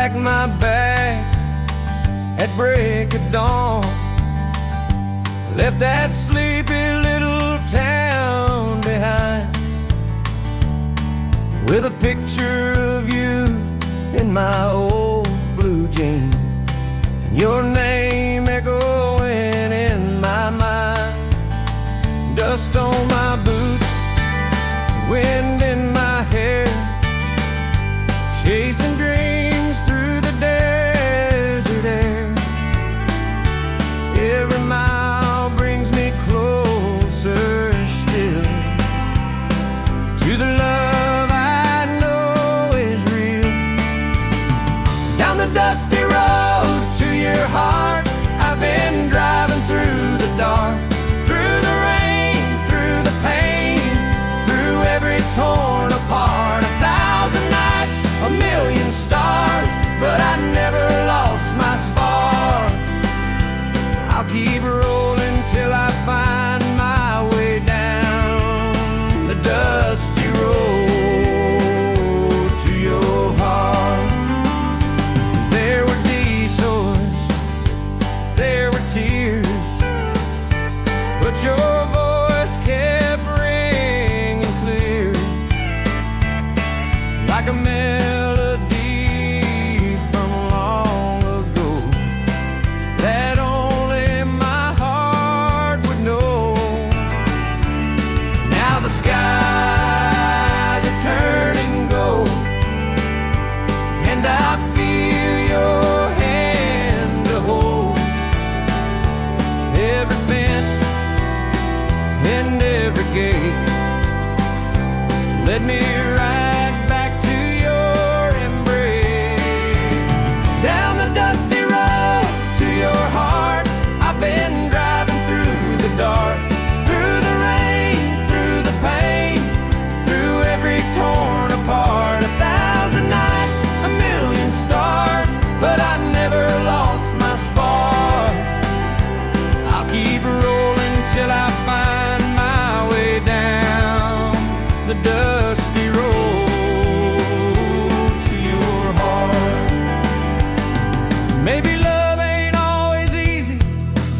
packed my bags at break of dawn, left that sleepy little town behind, with a picture of you in my old blue jeans, and your name echoing in my mind. Dust on my boots, wind in my hair, chasing dreams through the desert air. Every mile brings me closer still to the love I know is real. Down the dusty road to your heart, I've been driving through the dark, through the rain, through the pain, through every torn apart. 1,000 nights, a million stars, but I never lost my spark. I'll keep rolling till I find my way down the dusty road to your heart. There were detours, there were tears, but your voice kept ringing clear, like a melody from long ago that only my heart would know. Now the skies are turning gold, and I feel your hand to hold. Every fence and every gate led me right back to your embrace. Down the dusty road to your heart, I've been driving through the dark, through the rain, through the pain, through every torn apart. 1,000 nights, a million stars, but I never lost my spark. I'll keep rolling till I find my way down the dusty road to your heart. Maybe love ain't always easy,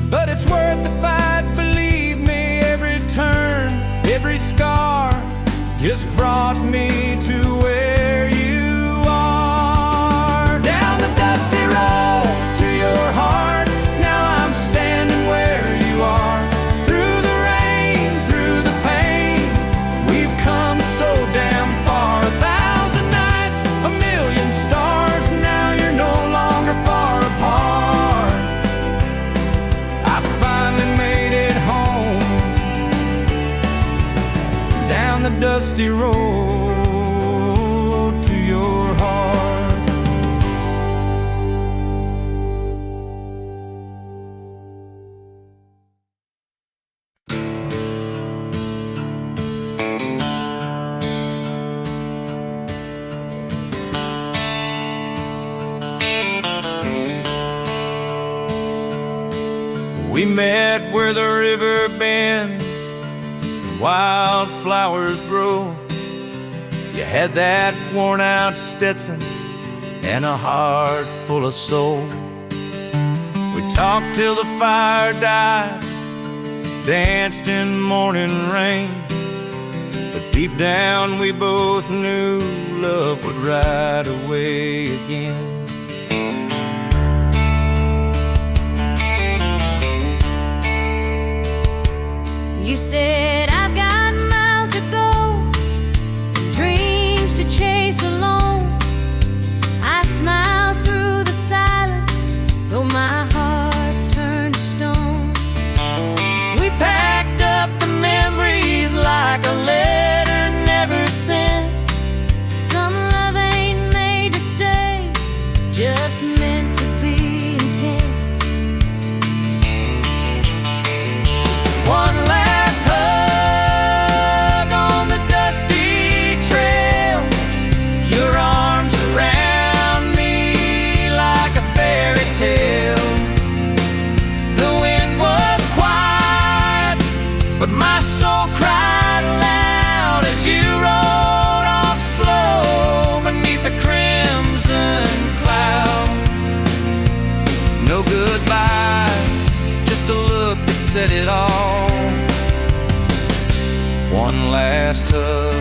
but it's worth the fight, believe me. Every turn, every scar just brought me to where you are. Down the dusty road to your heart, now I'm standing where you are. Through the rain, through the pain, we've come so damn far. 1,000 nights, a million stars, now you're no longer far apart. I finally made it home, down the dusty road to your heart. We met where the river bends, wildflowers grow. You had that worn-out Stetson and a heart full of soul. We talked till the fire died, danced in morning rain, but deep down we both knew love would ride away again. You said I've got miles to go, dreams to chase alone. I smiled through the silence, though my heart turned to stone. We packed up the memories like a letter never sent. Some love ain't made to stay, goodbye, just a look that said it all. One last hug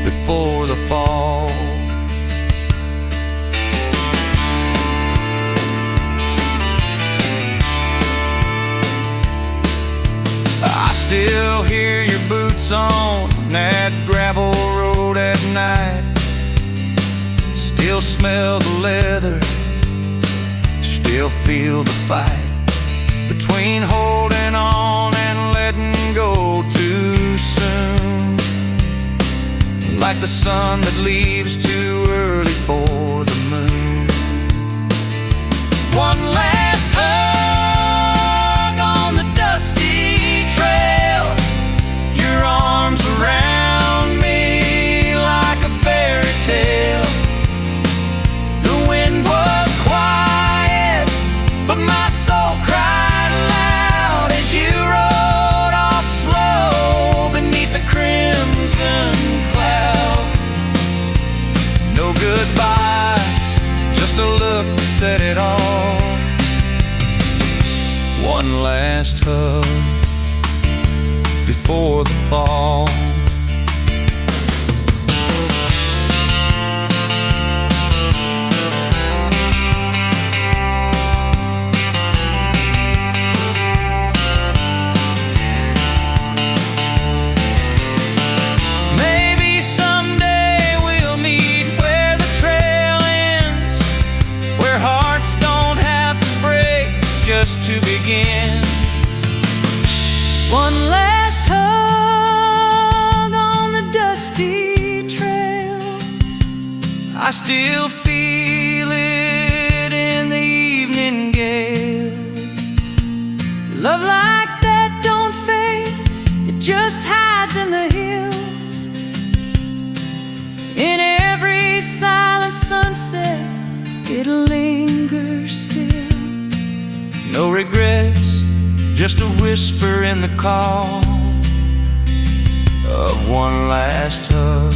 before the fall. I still hear your boots on that gravel road at night. Still smell the leather, still feel the fight between holding on and letting go too soon. Like the sun that leaves too early for the moon. One last hug on the dusty trail, your arms around me like a fairy tale. The wind was quiet, but my soul cried loud as you rode off slow beneath the crimson cloud. No goodbye, just a look that said it all. One last hug before the fall. Maybe someday we'll meet where the trail ends, where hearts don't have to break just to begin. One last hug on the dusty trail. I still feel it in the evening gale. Love like that don't fade, it just hides in the hills. In every silent sunset, it lingers still. No regrets, just a whisper in the call of one last hug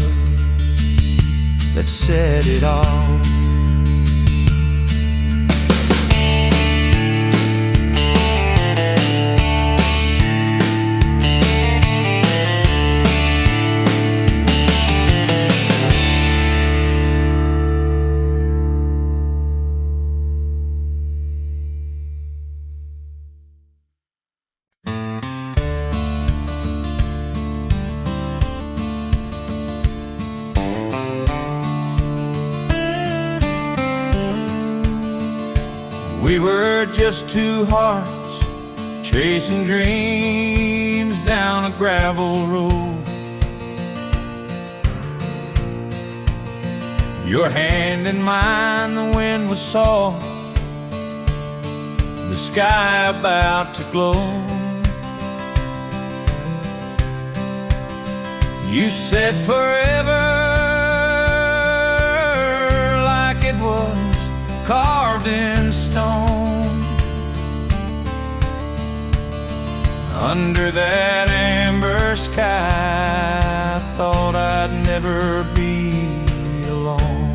that said it all. We were just two hearts chasing dreams down a gravel road. Your hand in mine, the wind was soft, the sky about to glow. You said forever like it was carved in stone. Under that amber sky, I thought I'd never be alone.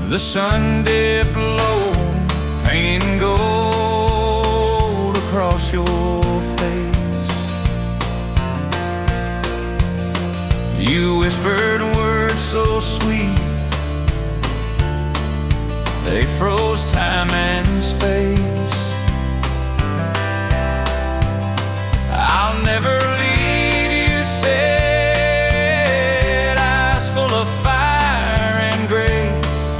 The sun dipped low, painting gold across your face. You whispered words so sweet, they froze time and space. I'll never leave, you said, eyes full of fire and grace.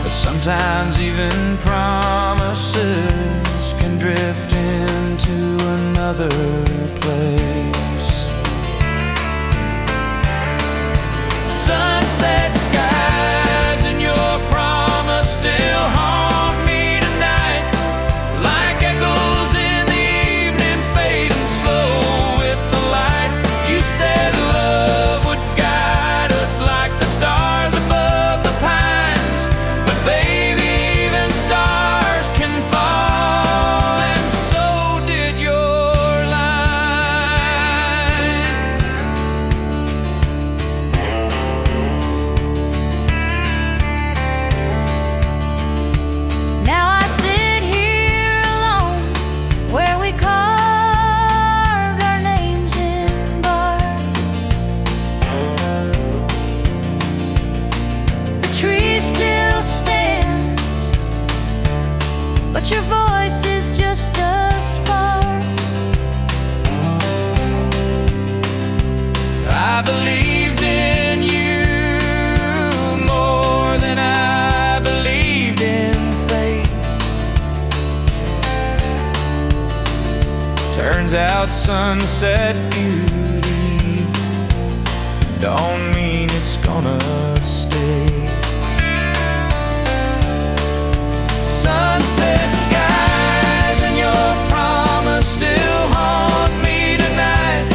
But sometimes even promises can drift into another place. Sunset skies and your promise still haunt me tonight, like echoes in the evening fading slow with the light. You said love would guide us like the stars above the pines, but baby, even stars can fall, and so did your light. about sunset beauty don't mean it's gonna stay. Sunset skies and your promise still haunt me tonight,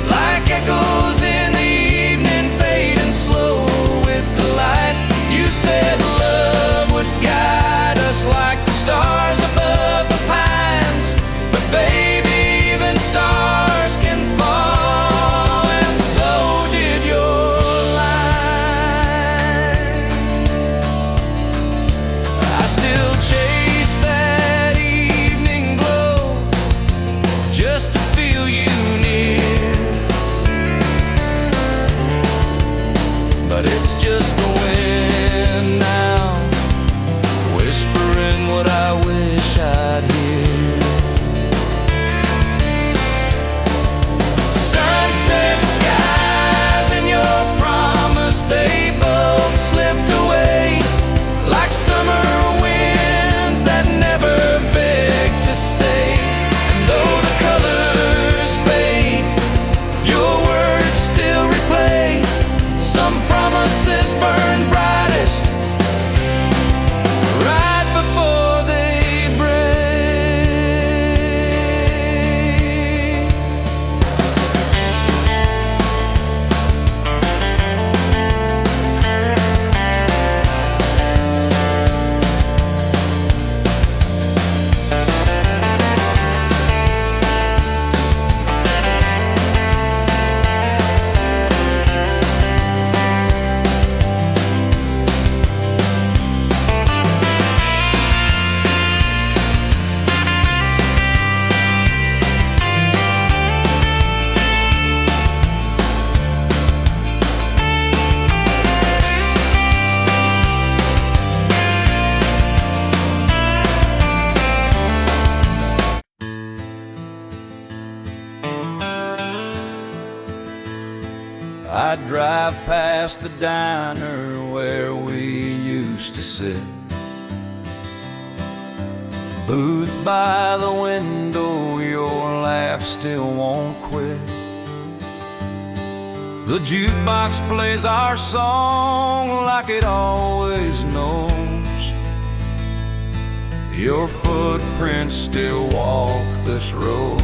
like echoes in the evening fading slow with the light. You said love would guide us like the stars above the pines, but baby, even stars can fall, and so did your line. I still chase that evening glow just to feel you near, but it's just the wind now, whispering what I wish I'd hear. Sunset skies and your promise, they both slipped away like summer winds that never beg to stay. And though the colors fade, your words still replay. Some promises burn brightest right before they break. I'd drive past the diner where we used to sit, booth by the window, your laugh still won't quit. The jukebox plays our song like it always knows. Your footprints still walk this road.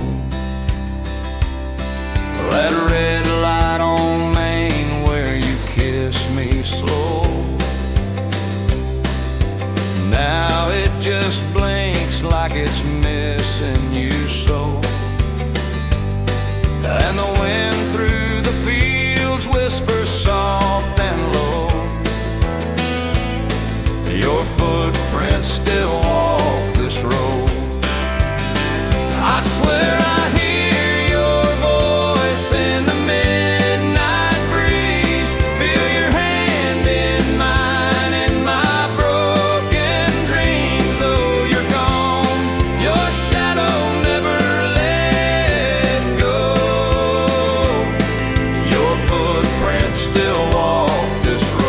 That red light on Main where you kiss me slow, now it just blinks like it's missing you so. And the wind through the fields whispers soft and low. Your footprints still walk this road. I swear I hear your voice in the midnight breeze, feel your hand in mine in my broken dreams. Though you're gone, your shadow never let go. Your footprints still walk this road.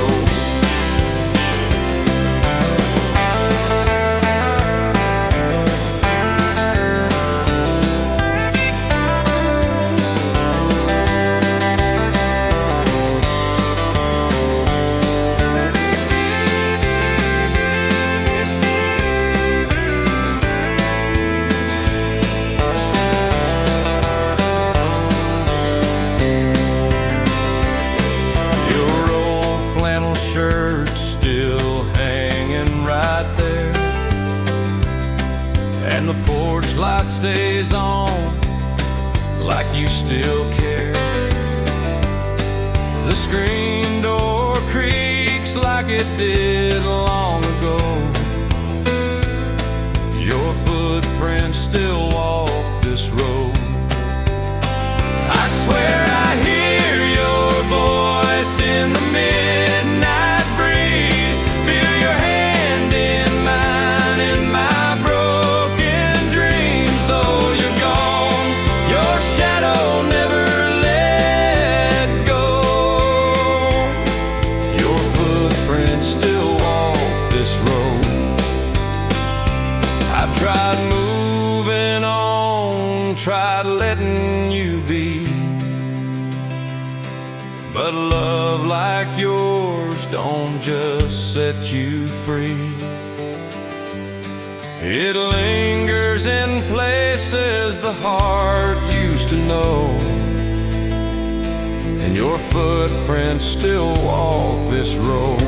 Still hanging right there, and the porch light stays on like you still care. The screen door creaks like it did long ago. Your footprints still walk this road. I swear I hear your voice in the midnight breeze, feel your hand in mine in my broken dreams. Though you're gone, your shadow never let go. Your footprints still walk this road. I've tried moving on, tried letting don't just set you free. It lingers in places the heart used to know, and your footprints still walk this road.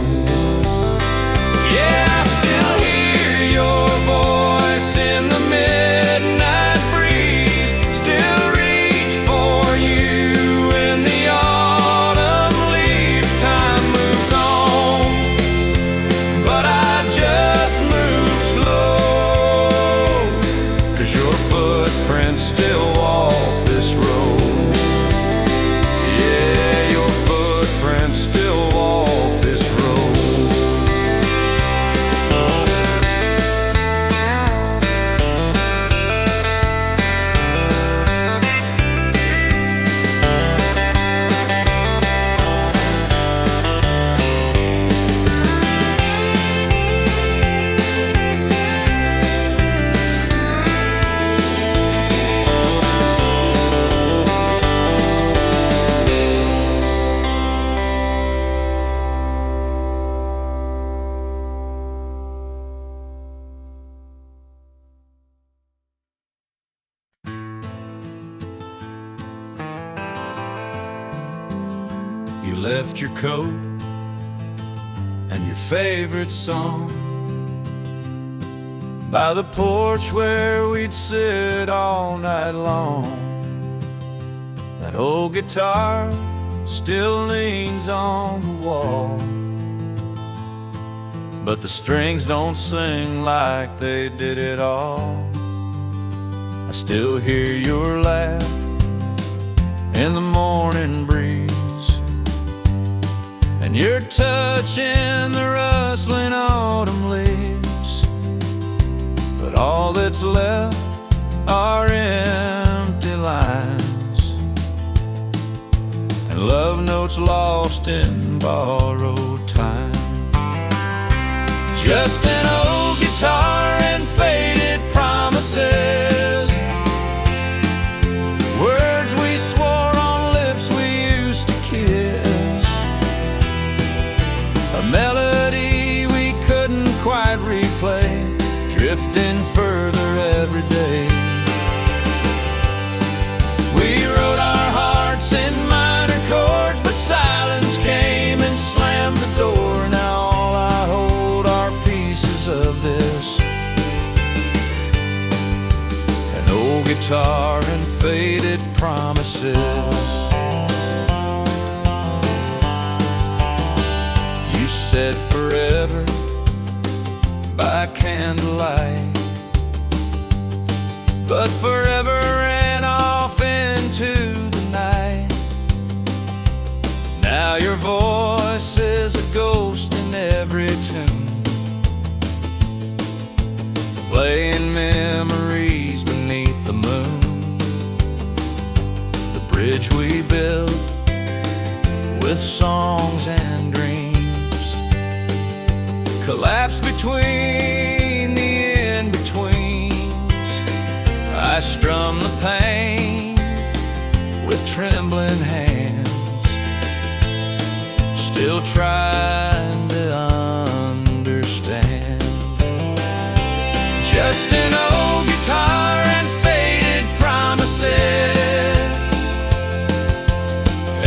Yeah, I still hear your voice in the midnight breeze, still reach for you in the autumn leaves. Time moves on, but I just move slow, 'cause your footprints still walk this road. Yeah, your footprints still walk this road. You left your coat and your favorite song by the porch where we'd sit all night long. That old guitar still leans on the wall, but the strings don't sing like they did at all. I still hear your laugh in the morning breeze, and your touch in the rustling autumn leaves. But all that's left are empty lines and love notes lost in borrowed time. Just an old guitar and faded promises, words we swore on lips we used to kiss, a melody we couldn't quite replay, drifting further every day. We wrote our hearts in minor chords, but silence came and slammed the door. Now all I hold are pieces of this, an old guitar and faded promises. You said forever by candlelight, but forever ran off into the night. Now your voice is a ghost in every tune, playing memories beneath the moon. The bridge we built with songs and dreams collapsed between the in-betweens. I strum the pain with trembling hands, still trying to understand. Just an old guitar and faded promises,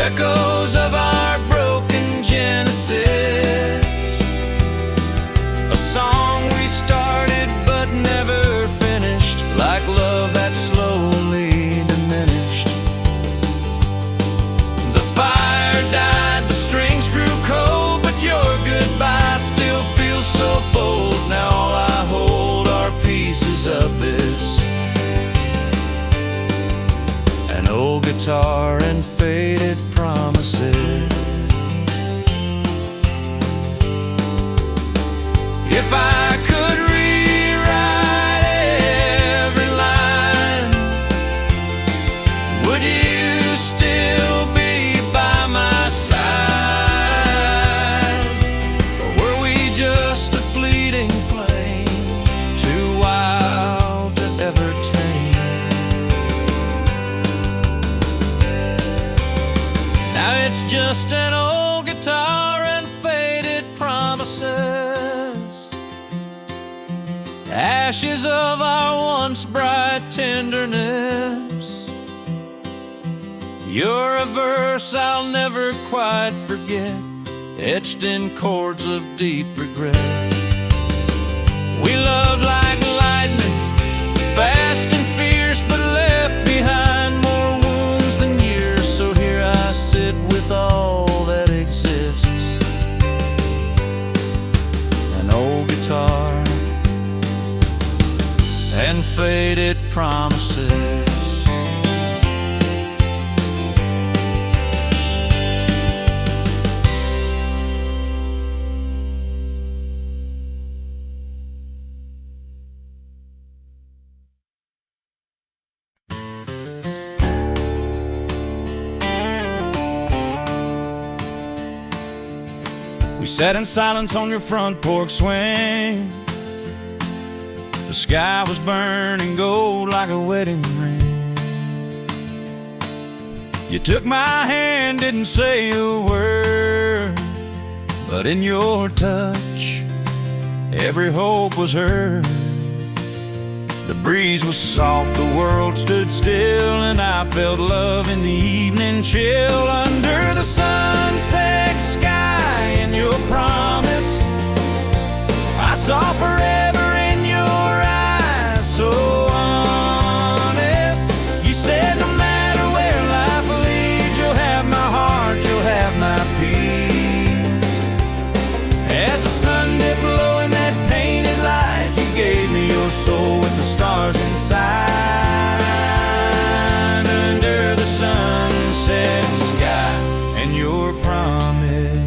echoes of our broken genesis, a song we started but never finished, like love that slowly diminished. The fire died, the strings grew cold, but your goodbye still feels so bold. Now all I hold are pieces of this, an old guitar and faded promises. If I could rewrite every line, would you still be by my side? Or were we just a fleeting flame, too wild to ever tame? ashes of our once bright tenderness. You're a verse I'll never quite forget, etched in chords of deep regret. We loved like lightning, fast and fierce, but left behind more wounds than years. So here I sit with all that exists, an old guitar and faded promises. We sat in silence on your front porch swing. The sky was burning gold like a wedding ring. You took my hand, didn't say a word, but in your touch, every hope was heard. The breeze was soft, the world stood still, and I felt love in the evening chill. Under the sunset sky and your promise, I saw forever in your eyes, so honest. You said no matter where life leads, you'll have my heart, you'll have my peace. As the sun dipped low in that painted light, you gave me your soul with the stars inside. Under the sunset sky and your promise,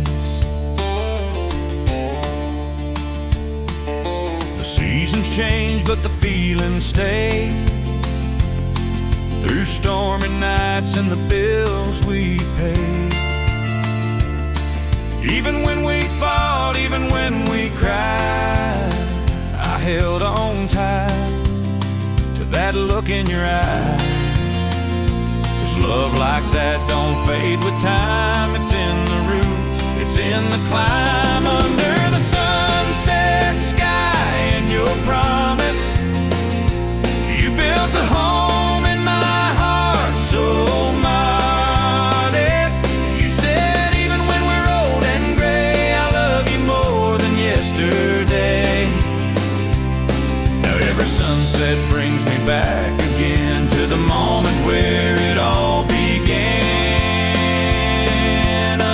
the seasons change but the feelings stay. Through stormy nights and the bills we paid, even when we fought, even when we cried, I held on tight to that look in your eyes. 'Cause love like that don't fade with time. It's in the roots, it's in the climb. Under the sunset sky and your promise, you built a home in my heart so modest. You said even when we're old and gray, I love you more than yesterday. Now every sunset brings me back again to the moment where it all began.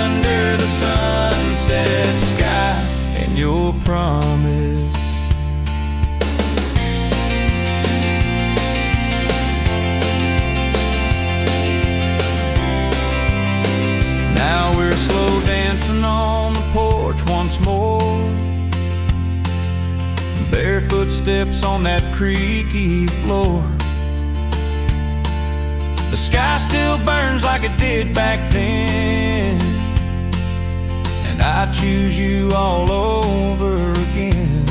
Under the sunset sky and your promise. Now we're slow dancing on the porch once more, bare footsteps on that creaky floor. The sky still burns like it did back then, and I choose you all over again.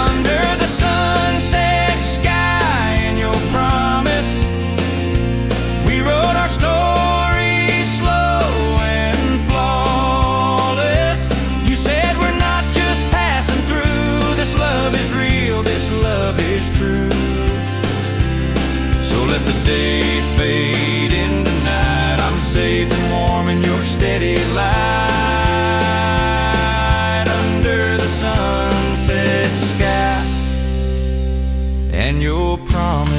Under the sunset sky and your promise, we wrote our story slow and flawless. You said we're not just passing through, this love is real, this love is true. So let the day fade into night, I'm safe and warm in your steady light. Under the sunset sky and your promise.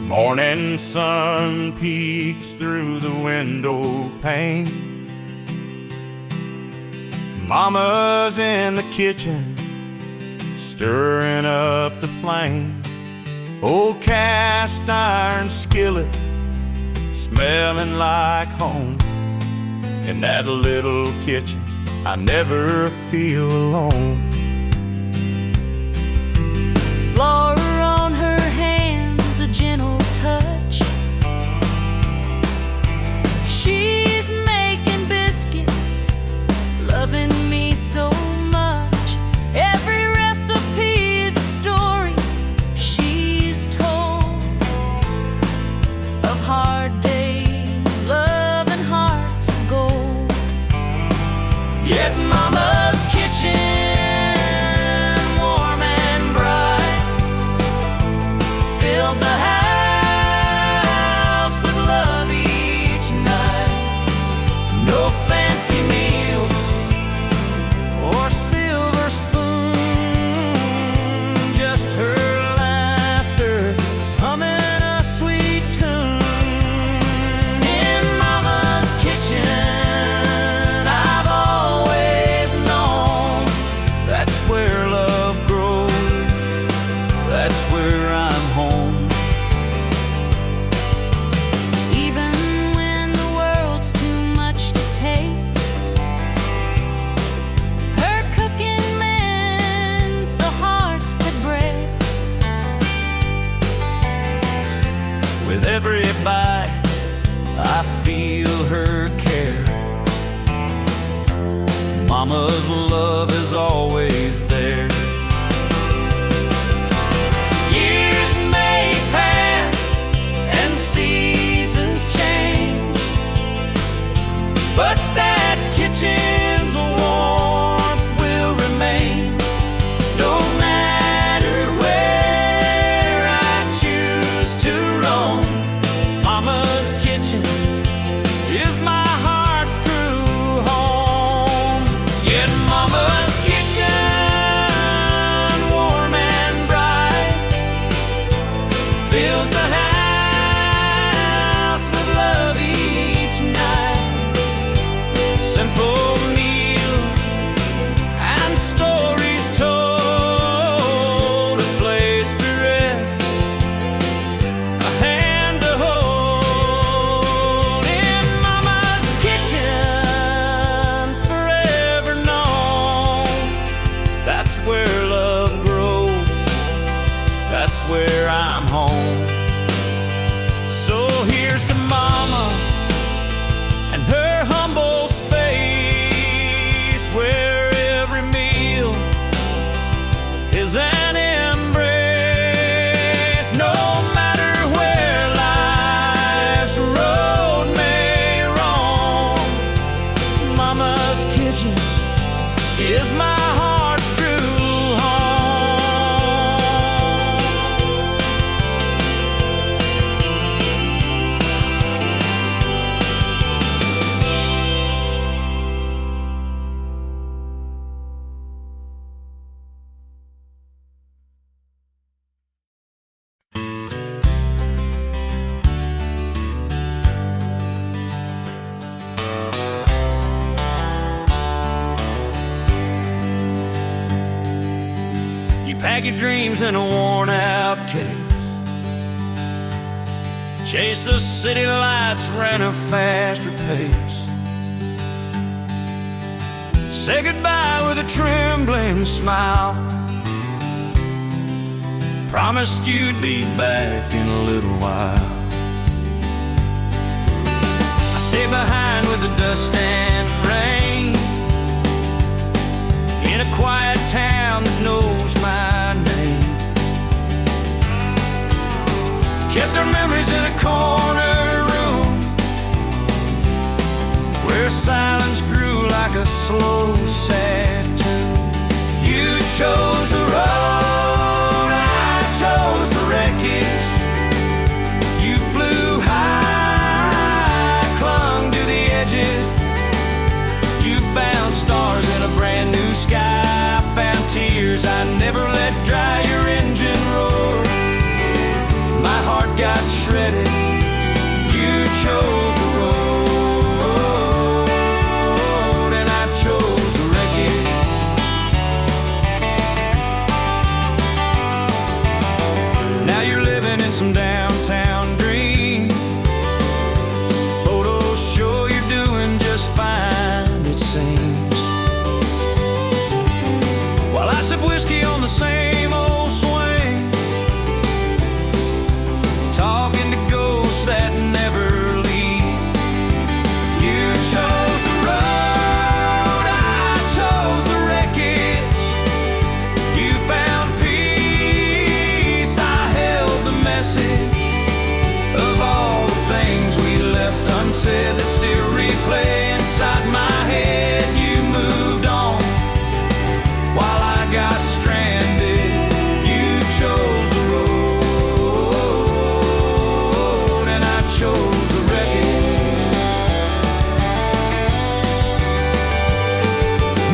Morning sun peeks through the window pane. Mama's in the kitchen, stirring up the flame. Old cast iron skillet, smelling like home. In that little kitchen, I never feel alone. Flora on her hands, a gentle touch. She's making biscuits every bite I feel her care. Mama's love is always there. Years may pass and seasons change, but that kitchen's warmth will remain. No matter where I choose to roam, Mama's kitchen is my heart's true home. Yet Mama's kitchen, warm and bright, fills the house with love each night. Simple meals and stories told, a place to rest, a hand to hold. In Mama's kitchen, forever known. That's where love grows, that's where I'm home. So here's to Mama and her humble space, where every meal is an embrace. No matter where life's road may roam, Mama's kitchen is my heart's true home. You pack your dreams in a worn-out case, chase the city lights, ran a faster pace, say goodbye with a trembling smile, promised you'd be back in a little while. I stay behind with the dust and rain, in a quiet town that knows my name. Kept our memories in a corner room, where silence grew like a slow, sad tune. You chose the road, I chose the wreckage. You flew high, clung to the edges. You found stars in a brand new sky. I found tears I never let dry. Your engine roared, my heart got shredded. You chose the road, and I chose the wreckage. Now you're living in some downtown dream. Photos show you're doing just fine, it seems, while I sip whiskey on the same old swing, talking to ghosts that never leave. You chose the road, I chose the wreckage. You found peace, I held the message of all the things we left unsaid that still replay inside my head. You moved on while I got stranded. You chose the road, and I chose the wreckage.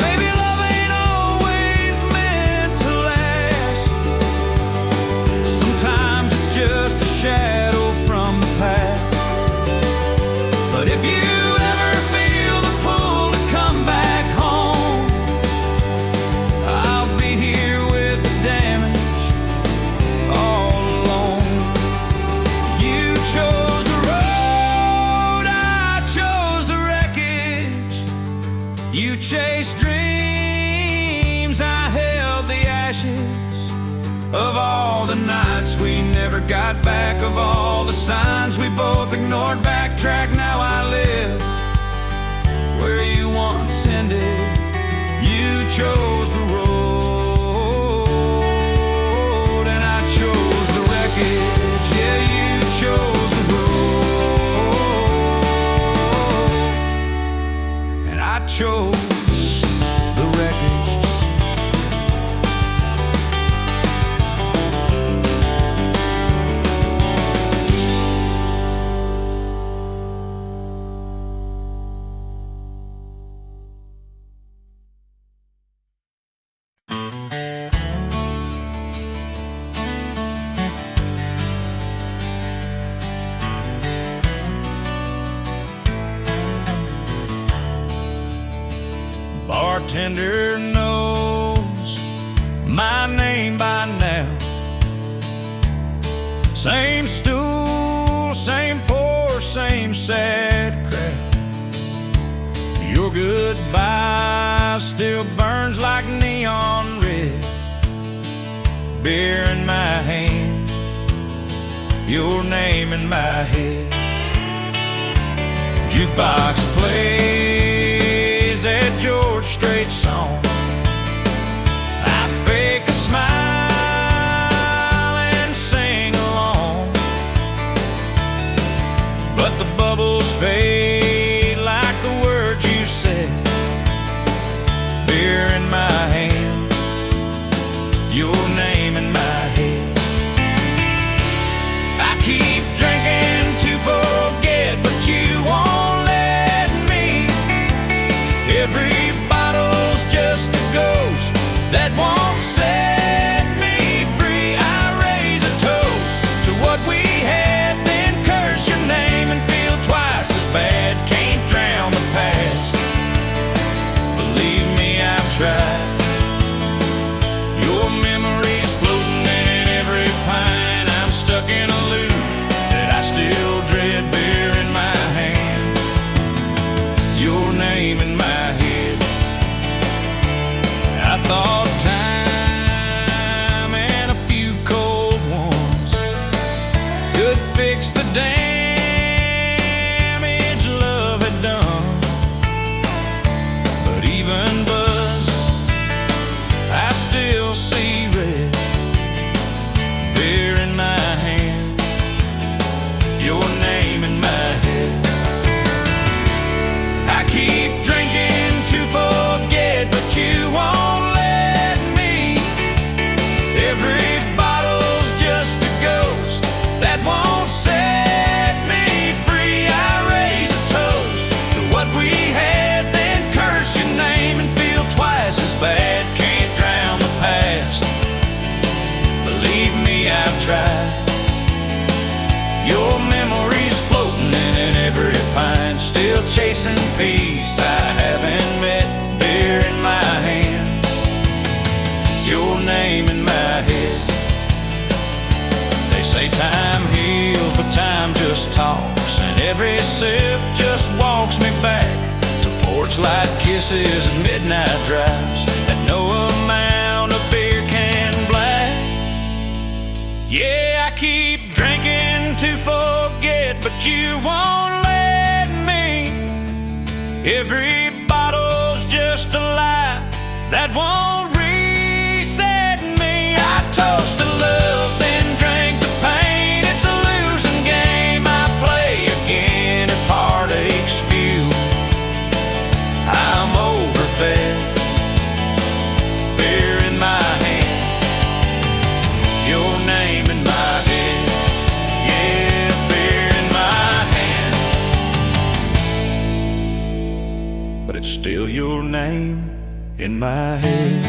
Maybe love ain't always meant to last. Sometimes it's just a shadow from the past. But if you ever feel the pull to come back home, I'll be here with the damage all alone. You chose the road, I chose the wreckage. You chased dreams, I held the ashes of all the nights we never got back, of all the signs we both ignored, backtrack, now I live where you once ended. You chose the road, and I chose the wreckage. Yeah, you chose the road, and I chose the wreckage. Bartender knows my name by now. Same stool, same pour, same sad crowd. Your goodbye still burns like neon red. Beer in my hand, your name in my head. Jukebox plays that George Strait song. I fake a smile and sing along, but the bubbles fade like the words you said. Beer in my hand, your name in my head. I keep drinking to forget, but you won't let me. Every bottle's just a ghost that won't set me free. I raise a toast to what we had, then curse your name and feel twice as bad. Can't drown the past, believe me, I've tried. Your memory's floating in every pine. I'm stuck in a loop that I still dread. Beer in my hand, your name in my head. I thought time and a few cold ones could fix the damage love had done, but even buzz, I still see red. Beer in my hand, your name in my head. I keep drinking to forget, but you won't let me. Every bottle's just a ghost that won't set me free. I raise a toast to what we had, then curse your name and feel twice as bad. Can't drown the past, believe me, I've tried. Your memory's floating in every pine, still chasing peace I haven't met. Beer in my hand, your name in my head. They say time heals, but time just talks, and every sip just walks me back to porch light kisses and midnight drives that no amount of beer can black. Yeah, I keep drinking to forget, but you won't let me. Every bottle's just a lie that won't reset me. I toast to love, then drink the pain. It's a losing game I play again. If heartache's few, I'm overfed. Beer in my hand, your name in my head. Yeah, beer in my hand, but it's still your name in my head.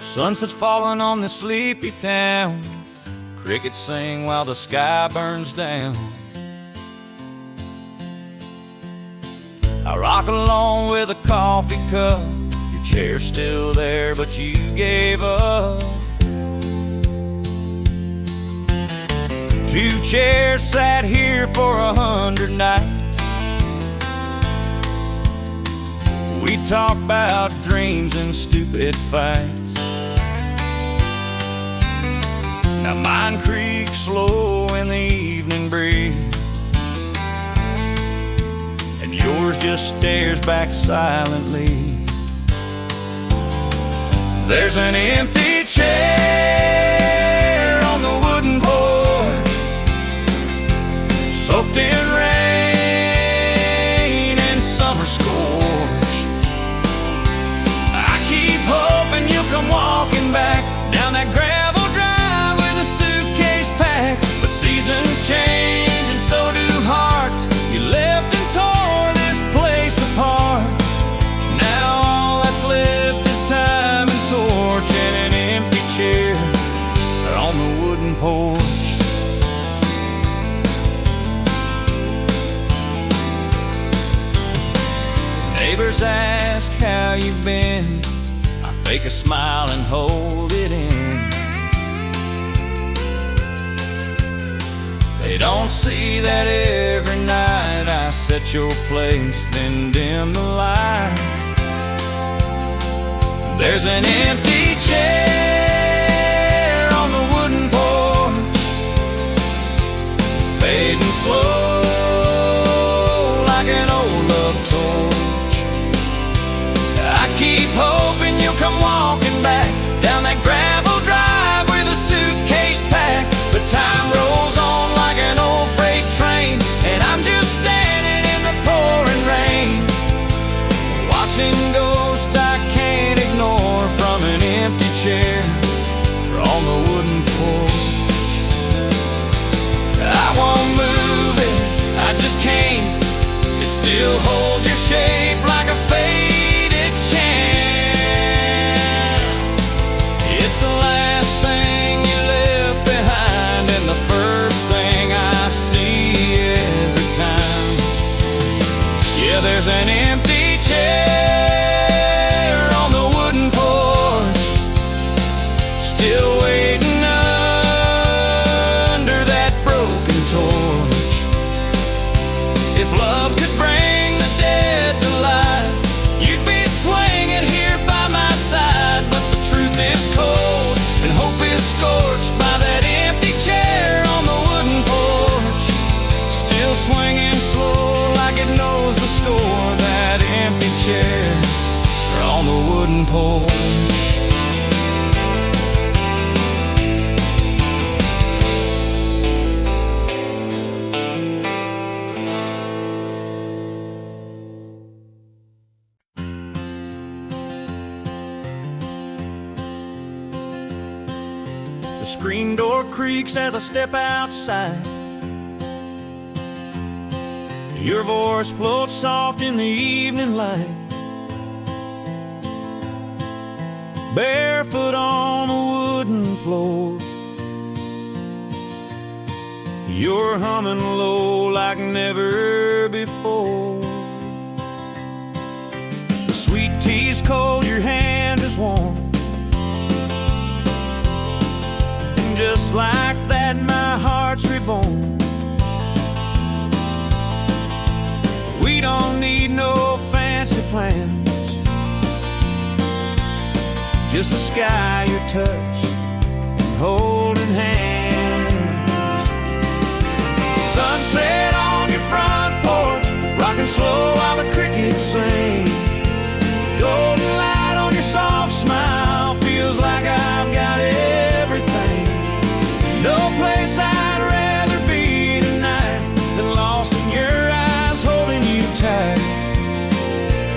Sunset's falling on this sleepy town. Crickets sing while the sky burns down. I rock rock alone with a coffee cup. Your chair's still there, but you gave up. 2 chairs sat here for 100 nights. We talk about dreams and stupid fights. Now mine creaks slow in the evening breeze, and yours just stares back silently. There's an empty chair on the wooden porch, soaked in rain and summer scorch. I keep hoping you'll come walking back down that gravel drive with a suitcase packed. But seasons change and so do hearts. You left and tore this place apart. Now all that's left is time and torch and an empty chair on the wooden porch. Neighbors ask how you've been. I fake a smile and hold it in. They don't see that every night I set your place, then dim the light. There's an empty chair on the wooden porch, fading slow like an old love torch. I keep hoping you'll come walking back down that gravel drive with a suitcase packed. But time rolls on like an old freight train, and I'm just standing in the pouring rain, watching ghosts I can't ignore from an empty chair on the wooden porch. I won't move it, I just can't. It still holds your shape like a faded chant. It's the last thing you left behind and the first thing I see every time. Yeah, there's an empty chair on the wooden porch, still waiting under that broken torch. If love could bring the dead to life, you'd be swinging here by my side. But the truth is cold and hope is scorched by that empty chair on the wooden porch, still swinging slow like it knows the score. That empty chair on the wooden porch. The screen door creaks as I step outside. Your voice floats soft in the evening light. Barefoot on the wooden floor, you're humming low like never before. The sweet tea's cold, your hand is warm, and just like that my heart's reborn. We don't need no fancy plans, just the sky, your touch, and holding hands. Sunset on your front porch, rocking slow while the crickets sing. Golden light on your soft smile, feels like I've got everything. No place I'd rather be tonight than lost in your eyes, holding you tight.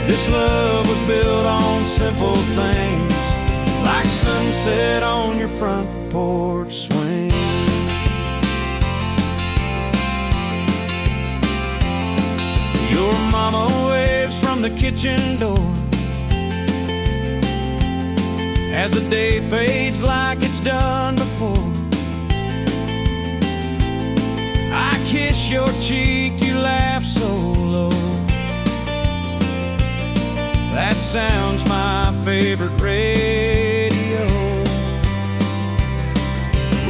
This love was built on simple things, like sunset on your front porch swing. Your mama waves from the kitchen door as the day fades like it's done before. I kiss your cheek, you laugh so low. That sounds my favorite radio.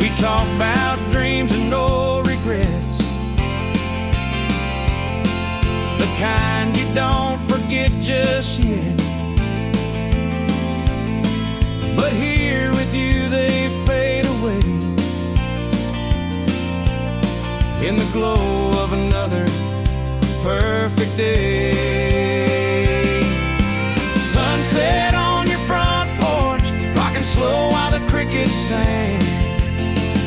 We talk about dreams and no regrets, the kind you don't forget just yet. But here with you they fade away in the glow of another perfect day. Sunset on your front porch, rocking slow while the crickets sing.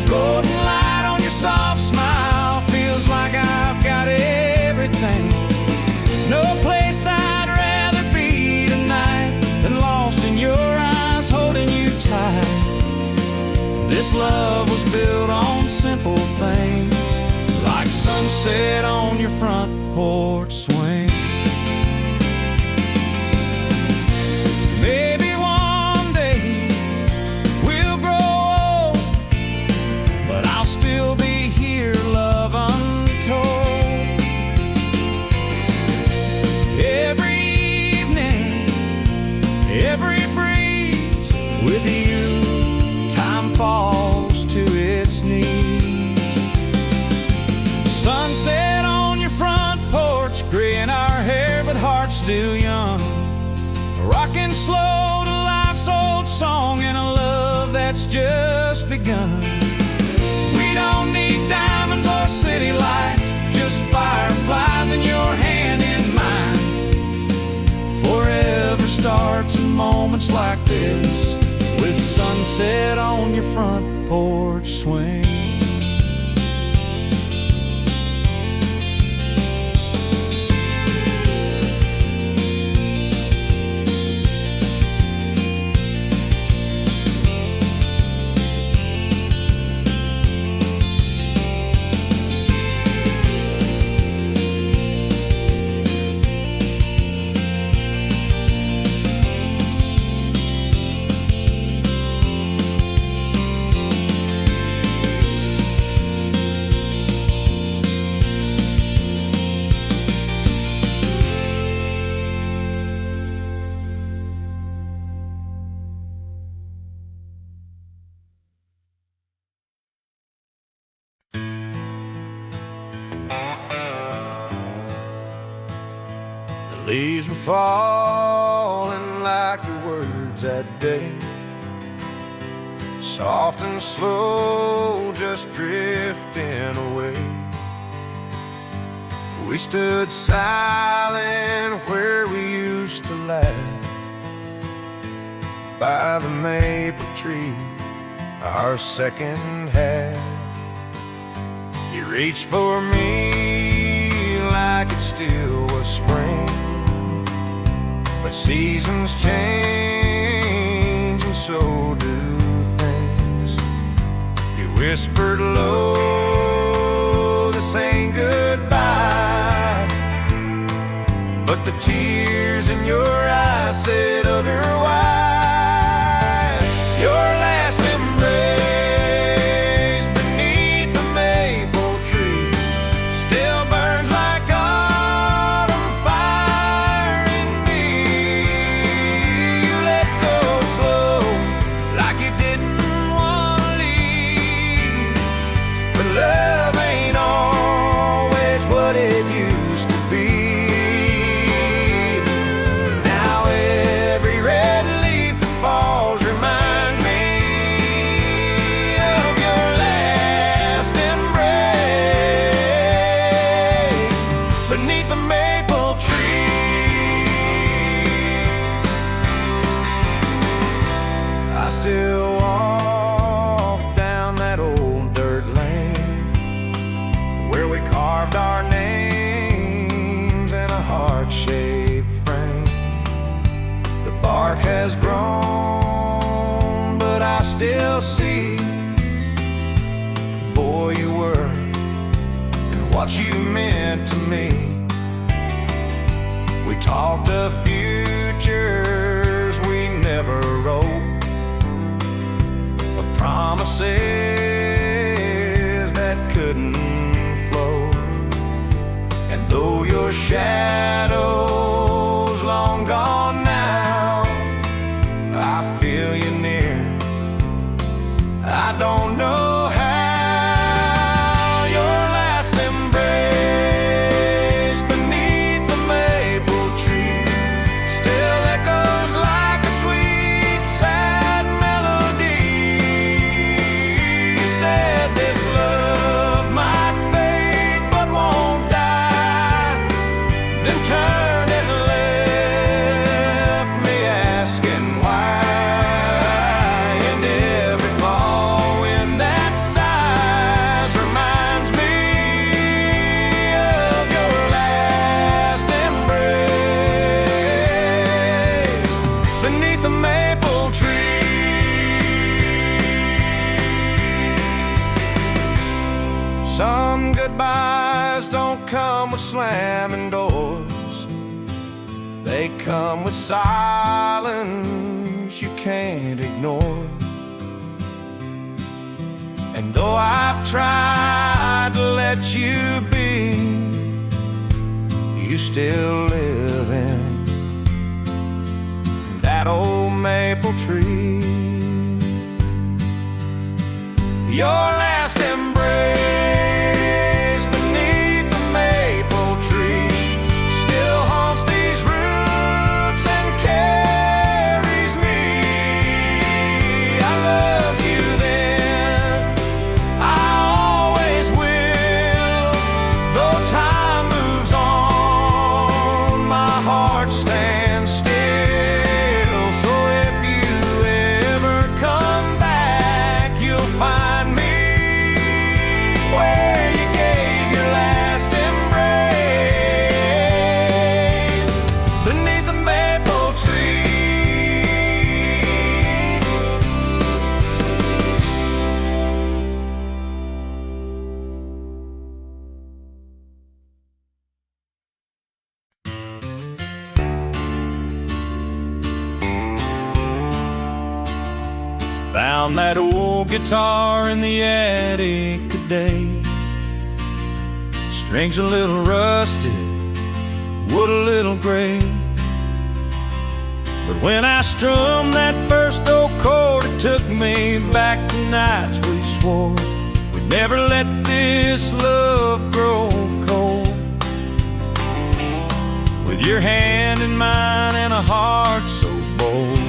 Golden light on your soft smile, feels like I've got everything. No place I'd rather be tonight than lost in your eyes, holding you tight. This love was built on simple things, like sunset on your front porch swing. Maybe one day we'll grow old, but I'll still be here, love untold. Every evening, every breeze, with you, time falls to its knees. Sunset on your front porch, gray in our hair but hearts still young, rocking slow to life's old song and a love that's just begun. We don't need diamonds or city lights, just fireflies in your hand in mine. Forever starts in moments like this, with sunset on your front porch swing. The leaves were falling like your words that day, soft and slow, just drifting away. We stood silent where we used to laugh, by the maple tree, our second half. You reached for me like it still was spring, but seasons change and so do things. You whispered low, this ain't goodbye, but the tears in your eyes said otherwise. Your last embrace beneath the maple tree still burns like autumn fire in me. You let go slow, like you didn't want to leave, but love ain't always what it used to be. Now every red leaf that falls reminds me of your last embrace beneath the maple tree. I still walk down that old dirt lane where we carved our names in a heart-shaped frame. The bark has grown, but I still see the boy you were and what you meant to me. We talked of futures we never wrote, of promises that couldn't flow. And though your shadow's long gone now, come with silence you can't ignore. And though I've tried to let you be, you still live in that old maple tree. Your last embrace beneath the maple tree still haunts these roots and carries me. I loved you then, I always will. Though time moves on, my heart stands still. So if you ever come back, you'll find me where you gave your last embrace, beneath the maple tree. Found that old guitar in the attic today. Strings a little rusted, wood a little gray. But when I strummed that first old chord, it took me back to nights we swore we'd never let this love grow cold. With your hand in mine and a heart so bold,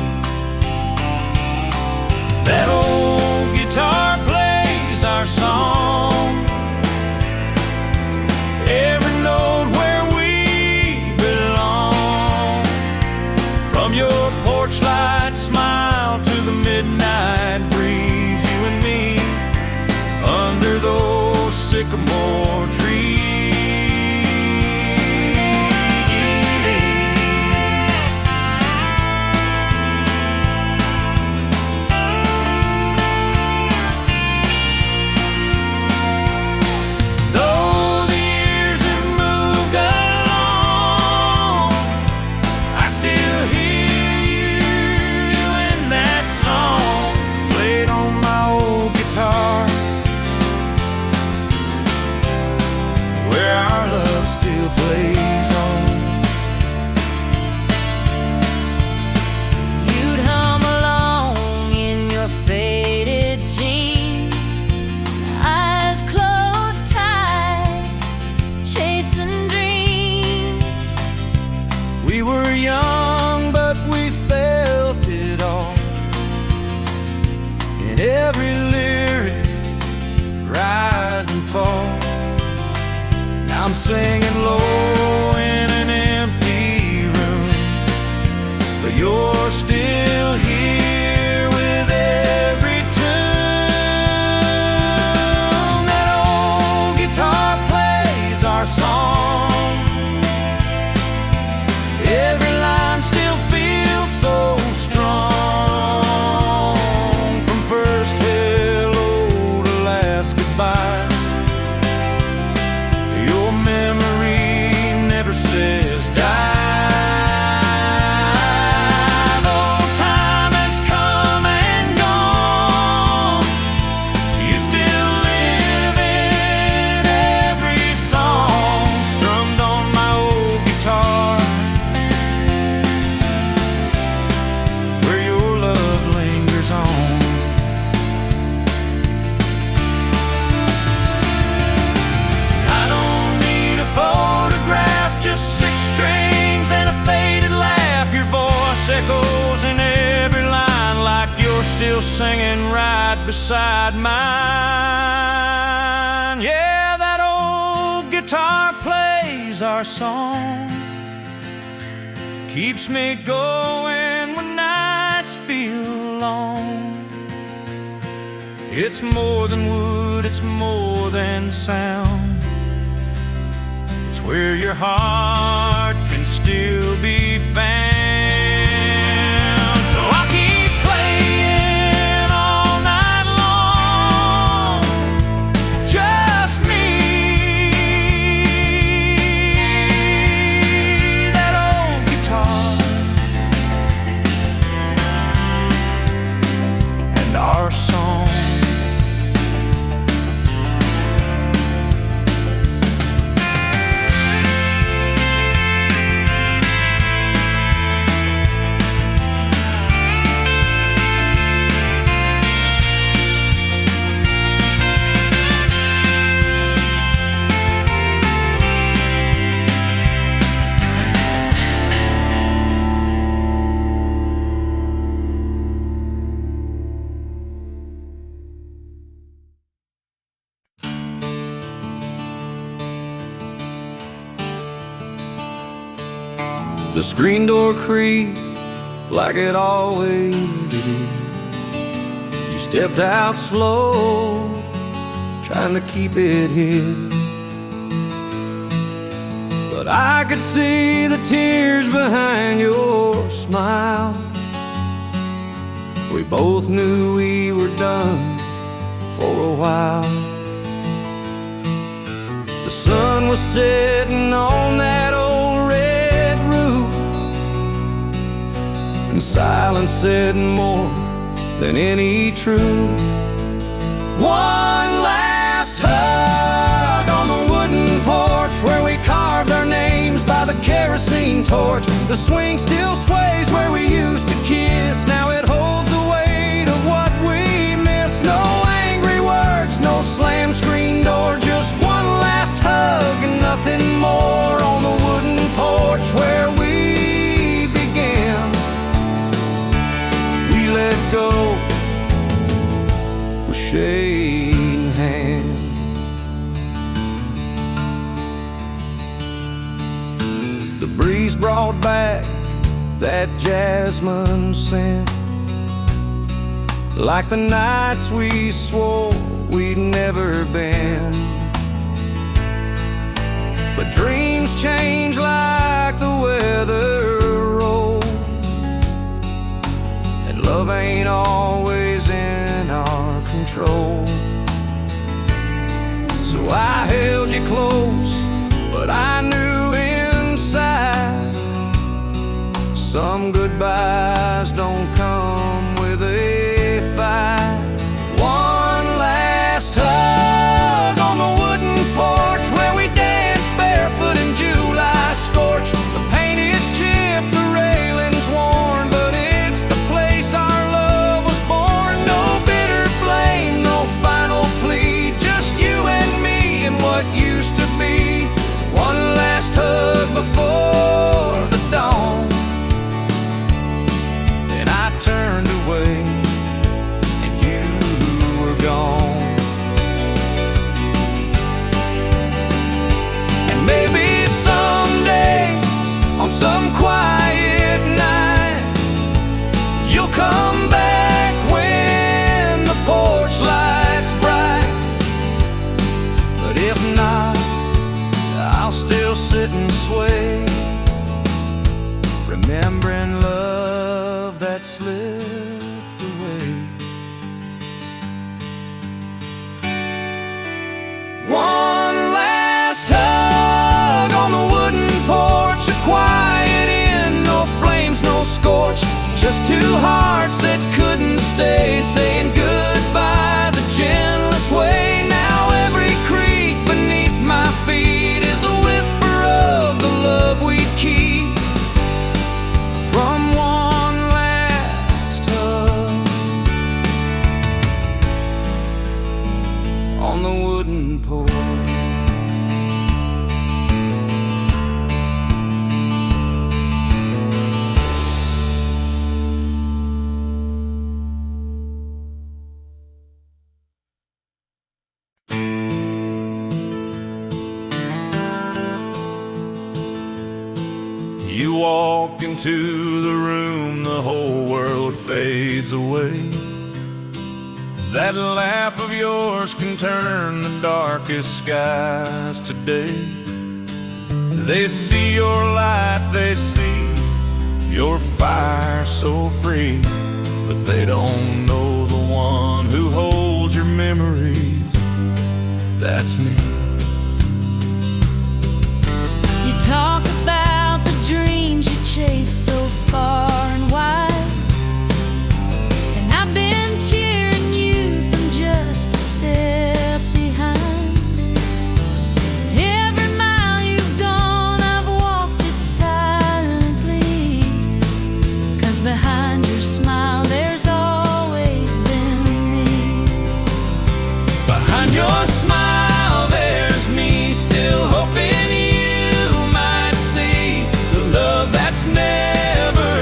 that old guitar plays our song, every note where we belong. From your porch light smile to the midnight breeze, you and me under those sycamore trees. We were young, but we felt it all in every lyric, rise and fall. Now I'm singing low in an empty room, but you're still here with every tune. That old guitar plays our song, every line still feels so strong. From first hello to last goodbye, your memory never says die. Though time has come and gone, you still live in every song strummed on my old guitar. Echoes in every line like you're still singing right beside mine. Yeah, that old guitar plays our song, keeps me going when nights feel long. It's more than wood, it's more than sound. It's where your heart can still be found. That old guitar The screen door creaked like it always did. You stepped out slow, trying to keep it hid. But I could see the tears behind your smile. We both knew we were done for a while. The sun was setting on that old red roof, and silence said more than any truth. One last hug on the wooden porch where we carved our names by the kerosene torch. The swing still sways where we used to kiss. Now it holds the weight of what we missed. No angry words, no slam screen door, just one last hug and nothing more on the wooden porch where we began. We let go with shaking hands. The breeze brought back that jasmine scent, like the nights we swore we'd never been. But dreams change like the weather rolls, and love ain't always in our control. So I held you close, but I knew inside some goodbyes don't come with a fight. One last hug on the wooden porch where we danced barefoot in July scorch. The paint is chipped, the railing's worn, but it's the place our love was born. No bitter blame, no final plea, just you and me and what used to be. One last hug before the dawn. Then I turned away and you were gone. And maybe someday on some quiet night you'll come back when the porch light's bright. But if not, I'll still sit and sway, remembering love that slipped away. One last hug on the wooden porch, a quiet inn, no flames, no scorch, just two hearts that couldn't stay, saying goodbye the gentlest way. Now every creak beneath my feet is a whisper of the love we'd keep from one last hug on the wooden porch. You walk into the room, the whole world fades away. That laugh of yours can turn the darkest skies today. They see your light, they see your fire so free, but they don't know the one who holds your memories. That's me. You talk about the dreams you chase so far and wide, and I've been cheering you from just a step behind. Every mile you've gone, I've walked it silently, 'cause behind your smile there's always been me. Behind your smile there's me, still hoping you might see the love that's never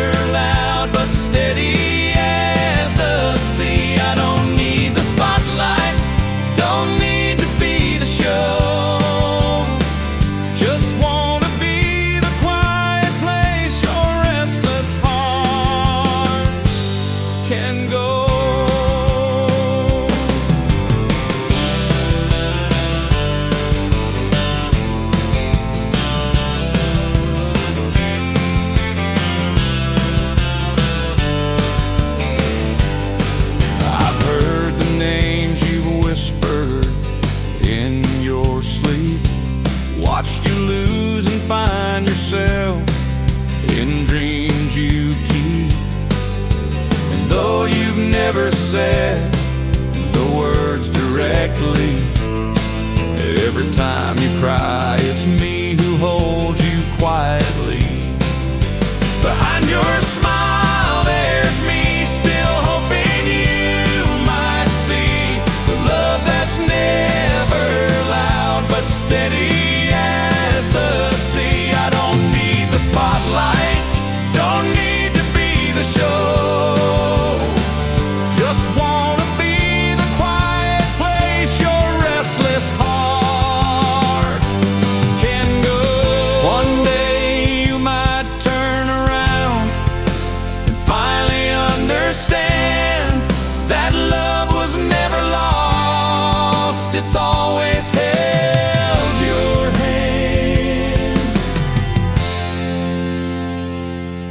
never said the words directly. Every time you cry, it's me who holds you quietly. Behind your smile, there's me still hoping you might see the love that's never loud but steady as the sea. I don't need the spotlight, don't need to be the show. Just wanna be the quiet place your restless heart can go. One day you might turn around and finally understand that love was never lost, it's always held your hand.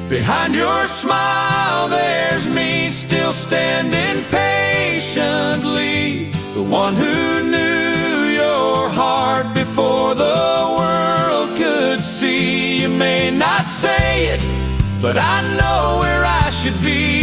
Behind your smile, there's me still standing patiently, the one who knew your heart before the world could see. You may not say it, but I know where I should be.